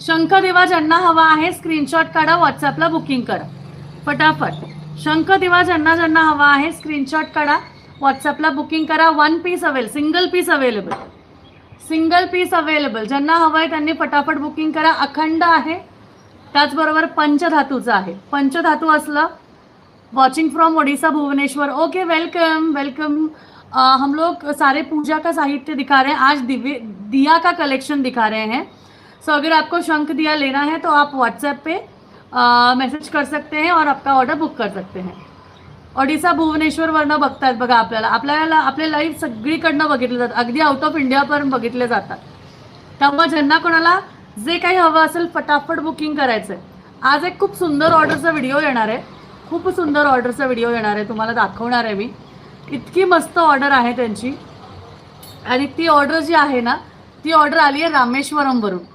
शंखदिवा ज्यांना हवा आहे स्क्रीनशॉट काढा, व्हॉट्सअपला बुकिंग करा फटाफट. शंखदिवा ज्यांना ज्यांना हवा आहे स्क्रीनशॉट काढा, व्हॉट्सअपला बुकिंग करा. One piece single piece available, single piece available. ज्यांना हवं आहे त्यांनी फटाफट बुकिंग करा. अखंड आहे, त्याचबरोबर पंचधातूचं आहे. पंचधातू असलं. Watching from Odisha Bhubaneswar. Okay, welcome welcome. हम लोग सारे पूजा का साहित्य दिखा रहे हैं आज, दिया का कलेक्शन दिखा रहे हैं. सो अगर आपको शंख दिया लेना है तो आप व्हाट्सएप पे मैसेज कर सकते हैं और आपका ऑर्डर बुक कर सकते हैं. ओडिशा भुवनेश्वरवरनं बघतायत बघा आपल्याला आपले लाईव्ह सगळीकडनं बघितले जातात, अगदी आउट ऑफ इंडिया पण बघितले जातात. त्यामुळे ज्यांना कोणाला जे काही हवं असेल फटाफट बुकिंग करायचं आहे. आज एक खूप सुंदर ऑर्डरचा व्हिडिओ येणार आहे, खूप सुंदर ऑर्डरचा व्हिडिओ येणार आहे, तुम्हाला दाखवणार आहे मी. इतकी मस्त ऑर्डर आहे त्यांची. आणि ती ऑर्डर जी आहे ना, ती ऑर्डर आली आहे रामेश्वरमवरून.